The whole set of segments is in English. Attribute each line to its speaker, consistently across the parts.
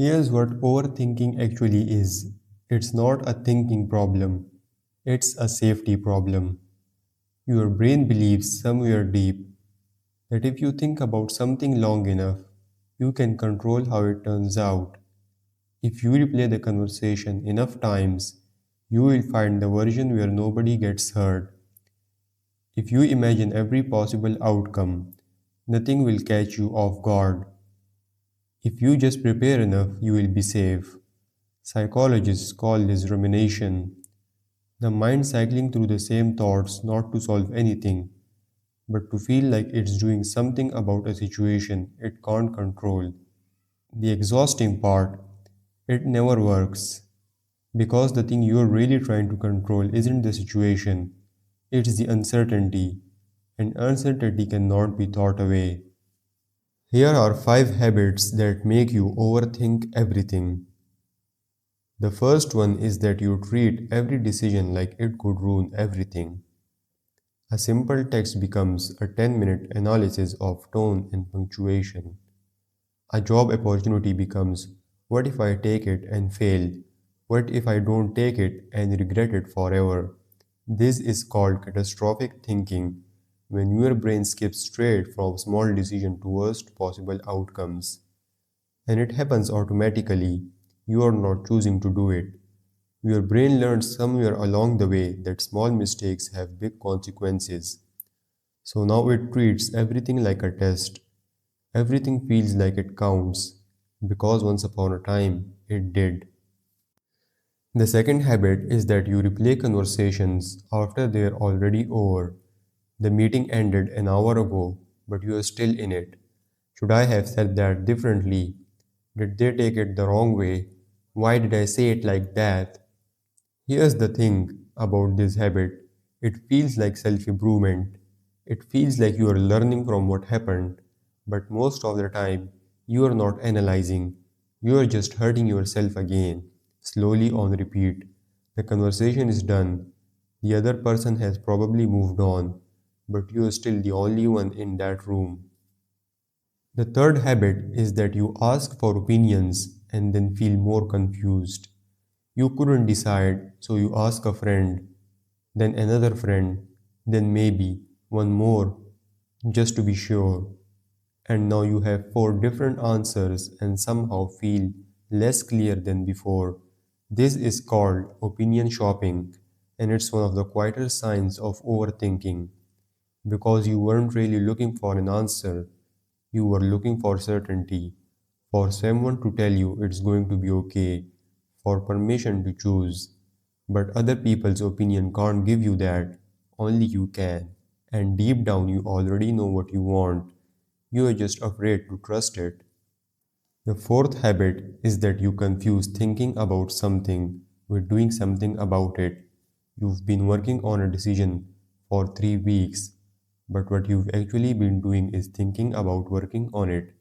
Speaker 1: Here's what overthinking actually is, it's not a thinking problem, it's a safety problem. Your brain believes somewhere deep that if you think about something long enough, you can control how it turns out. If you replay the conversation enough times, you will find the version where nobody gets hurt. If you imagine every possible outcome, nothing will catch you off guard. If you just prepare enough, you will be safe. Psychologists call this rumination, the mind cycling through the same thoughts not to solve anything, but to feel like it's doing something about a situation it can't control. The exhausting part, it never works, because the thing you're really trying to control isn't the situation, it's the uncertainty, and uncertainty cannot be thought away. Here are 5 habits that make you overthink everything. The first one is that you treat every decision like it could ruin everything. A simple text becomes a 10-minute analysis of tone and punctuation. A job opportunity becomes, what if I take it and fail? What if I don't take it and regret it forever? This is called catastrophic thinking, when your brain skips straight from small decision to worst possible outcomes. And it happens automatically. You are not choosing to do it. Your brain learns somewhere along the way that small mistakes have big consequences. So now it treats everything like a test. Everything feels like it counts, because once upon a time it did. The second habit is that you replay conversations after they're already over. The meeting ended an hour ago, but you are still in it. Should I have said that differently? Did they take it the wrong way? Why did I say it like that? Here's the thing about this habit, it feels like self improvement. It feels like you are learning from what happened, but most of the time, you are not analyzing. You are just hurting yourself again, slowly on repeat. The conversation is done. The other person has probably moved on, but you are still the only one in that room. The third habit is that you ask for opinions and then feel more confused. You couldn't decide, so you ask a friend, then another friend, then maybe one more, just to be sure. And now you have 4 different answers and somehow feel less clear than before. This is called opinion shopping, and it's one of the quieter signs of overthinking, because you weren't really looking for an answer, you were looking for certainty, for someone to tell you it's going to be okay, for permission to choose. But other people's opinion can't give you that, only you can. And deep down, you already know what you want. You are just afraid to trust it. The fourth habit is that you confuse thinking about something with doing something about it. You've been working on a decision for 3 weeks, but what you've actually been doing is thinking about working on it,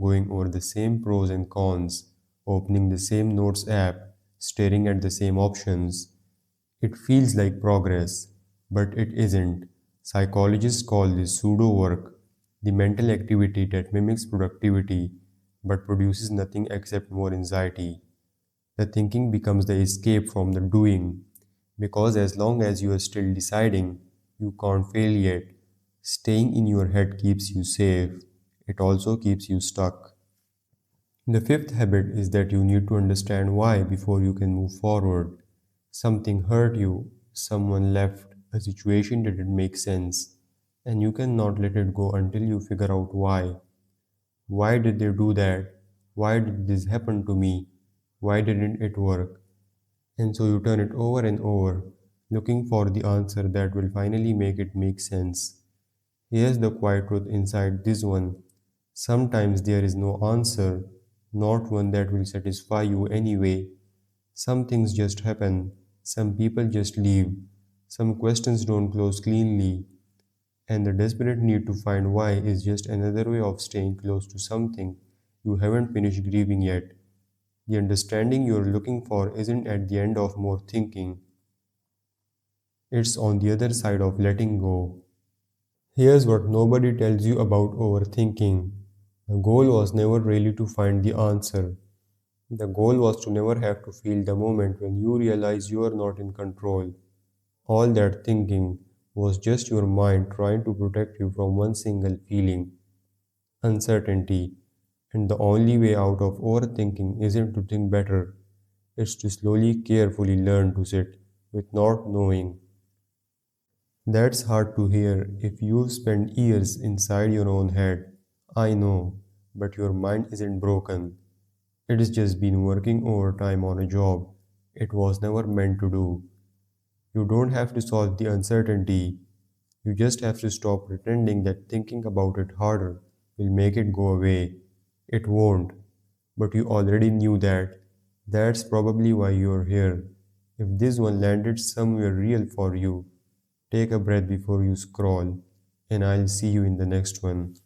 Speaker 1: going over the same pros and cons, opening the same notes app, staring at the same options. It feels like progress, but it isn't. Psychologists call this pseudo work, the mental activity that mimics productivity but produces nothing except more anxiety. The thinking becomes the escape from the doing, because as long as you are still deciding, you can't fail yet. Staying in your head keeps you safe, it also keeps you stuck. The fifth habit is that you need to understand why before you can move forward. Something hurt you, someone left, a situation didn't make sense, and you cannot let it go until you figure out why. Why did they do that? Why did this happen to me? Why didn't it work? And so you turn it over and over, looking for the answer that will finally make it make sense. Here's the quiet truth inside this one. Sometimes there is no answer, not one that will satisfy you anyway. Some things just happen, some people just leave, some questions don't close cleanly, and the desperate need to find why is just another way of staying close to something you haven't finished grieving yet. The understanding you're looking for isn't at the end of more thinking, it's on the other side of letting go. Here's what nobody tells you about overthinking. The goal was never really to find the answer. The goal was to never have to feel the moment when you realize you are not in control. All that thinking was just your mind trying to protect you from one single feeling, uncertainty. And the only way out of overthinking isn't to think better, it's to slowly, carefully learn to sit with not knowing. That's hard to hear if you've spent years inside your own head. I know, but your mind isn't broken. It's just been working overtime on a job it was never meant to do. You don't have to solve the uncertainty. You just have to stop pretending that thinking about it harder will make it go away. It won't. But you already knew that. That's probably why you're here. If this one landed somewhere real for you, take a breath before you scroll, and I'll see you in the next one.